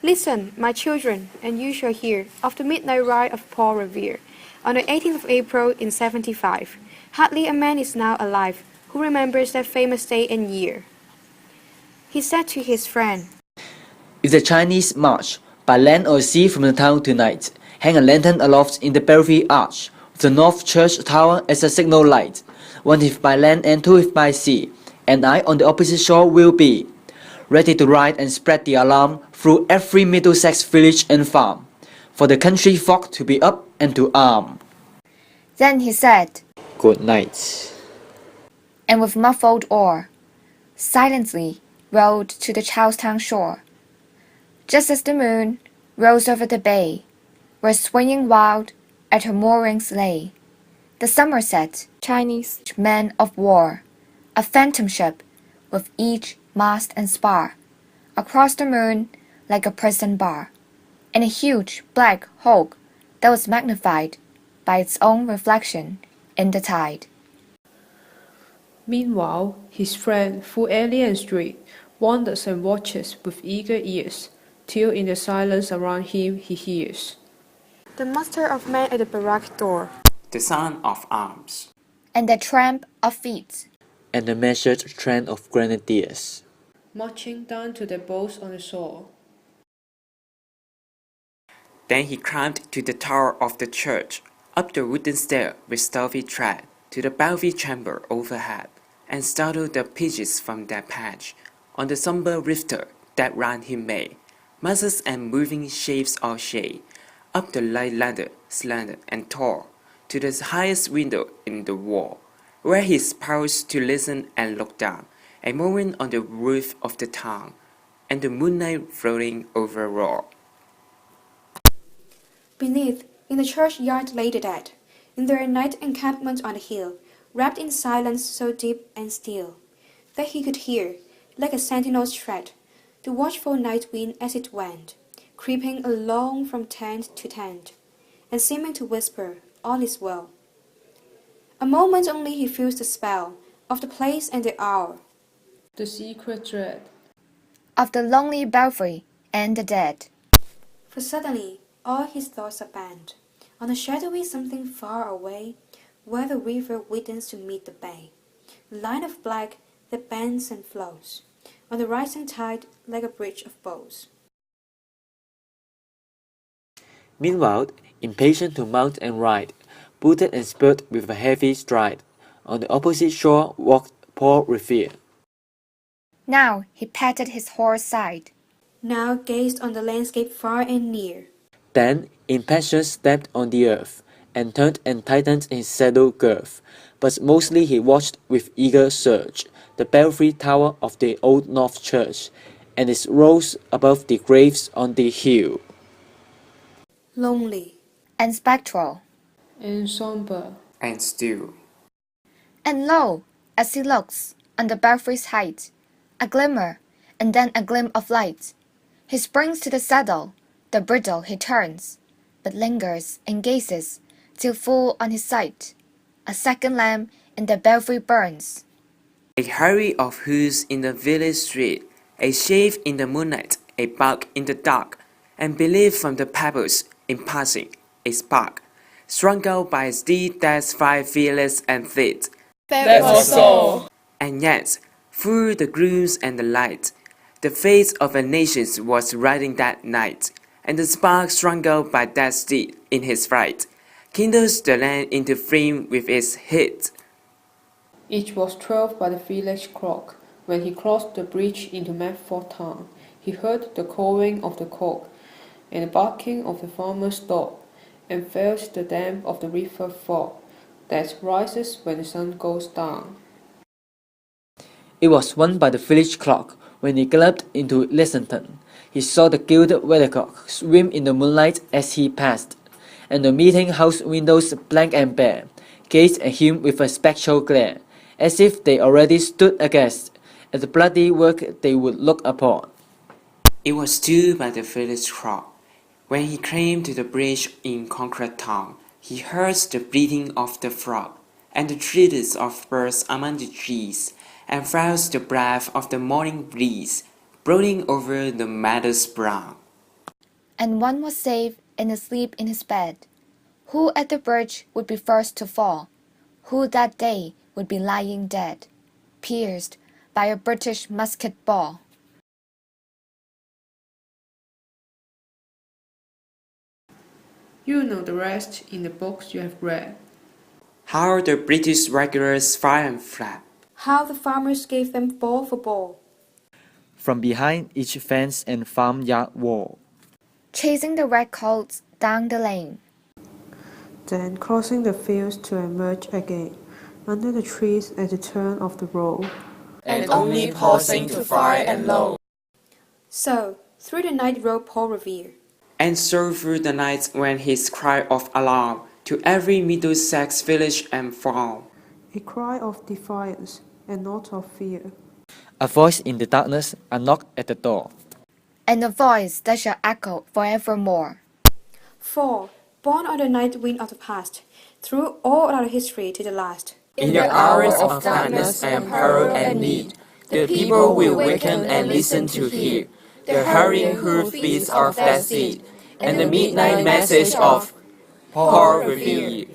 Listen, my children, and you shall hear of the midnight ride of Paul Revere. On the 18th of April in 75, hardly a man is now alive who remembers that famous day and year. He said to his friend, "If the Chinese march by land or sea from the town tonight, hang a lantern aloft in the belfry arch, with the North Church tower as a signal light, one if by land and two if by sea, and I on the opposite shore will be, ready to ride and spread the alarm through every Middlesex village and farm, for the country folk to be up and to arm." Then he said, "Good night," and with muffled oar, silently rowed to the Charlestown shore. Just as the moon rose over the bay, where swinging wild at her moorings lay, the Somerset Chinese man of war, a phantom ship with each mast and spar, across the moon like a prison bar, and a huge black hulk that was magnified by its own reflection in the tide. Meanwhile, his friend through alien street wanders and watches with eager ears, till in the silence around him he hears the muster of men at the barrack door, the sound of arms, and the tramp of feet, and the measured tramp of grenadiers, marching down to their boats on the shore. Then he climbed to the tower of the church, up the wooden stair with stealthy tread, to the belfry chamber overhead, and startled the pigeons from their perch, on the sombre rifter that round him made masses and moving shapes of shade, up the light ladder, slender and tall, to the highest window in the wall, where he paused to listen and look down, a moment on the roof of the town, and the moonlight floating over all. Beneath, in the churchyard lay the dead, in their night encampment on the hill, wrapped in silence so deep and still, that he could hear, like a sentinel's tread, the watchful night wind as it went, creeping along from tent to tent, and seeming to whisper, all is well. A moment only he feels the spell of the place and the hour, The secret dread of the lonely belfry and the dead. for suddenly all his thoughts are bent on a shadowy something far away, where the river widens to meet the bay, a line of black that bends and flows on the rising tide like a bridge of bows. Meanwhile, impatient to mount and ride, booted and spurred with a heavy stride, on the opposite shore walked Paul Revere. Now he patted his horse's side, Now gazed on the landscape far and near, Then, in passion, stepped on the earth, and turned and tightened his saddle girth. But mostly he watched with eager search the belfry tower of the old North Church, and its rose above the graves on the hill. lonely, and spectral. and sombre, And still, And lo, as he looks on the belfry's height, a glimmer, and then a gleam of light. He springs to the saddle, the bridle he turns, but lingers and gazes till full on his sight a second lamp in the belfry burns. a hurry of who's in the village street, a shave in the moonlight, a bark in the dark, and belief from the pebbles in passing, a spark, strung out by a steed that's fly fearless and fleet. That was all. And yet, through the glooms and the light, the fate of a nation was riding that night, and the spark strung out by that steed in his flight, kindles the land into flame with its heat. It was 12 by the village clock. When he crossed the bridge into Medford town, he heard the crowing of the cock and the barking of the farmer's dog, and felt the damp of the river fog that rises when the sun goes down. It was 1 by the village clock when he galloped into Lexington. He saw the gilded weathercock swim in the moonlight as he passed, and the meeting house windows blank and bare, gazed at him with a spectral glare, as if they already stood aghast at the bloody work they would look upon. It was 2 by the village clock. When he came to the bridge in Concord town, he heard the bleating of the frog, and the twitters of birds among the trees, and felt the breath of the morning breeze blowing over the meadows brown. and one was safe and asleep in his bed. Who at the bridge would be first to fall? Who that day would be lying dead, pierced by a British musket ball? You know the rest in the books you have read. How the British regulars fired and fled. How the farmers gave them ball for ball. From behind each fence and farmyard wall. Chasing the redcoats down the lane. Then crossing the fields to emerge again, under the trees at the turn of the road. And only pausing to fire and load. So, through the night rode Paul Revere. And so through the night went his cry of alarm to every Middlesex village and farm. A cry of defiance and not of fear. A voice in the darkness, a knock at the door. And a voice that shall echo forevermore. For, born on the night wind of the past, through all our history to the last. In the hours of darkness and peril and need, the people will waken and listen to hear the hurrying hoofbeats of that seed, and the midnight message of Paul Revere.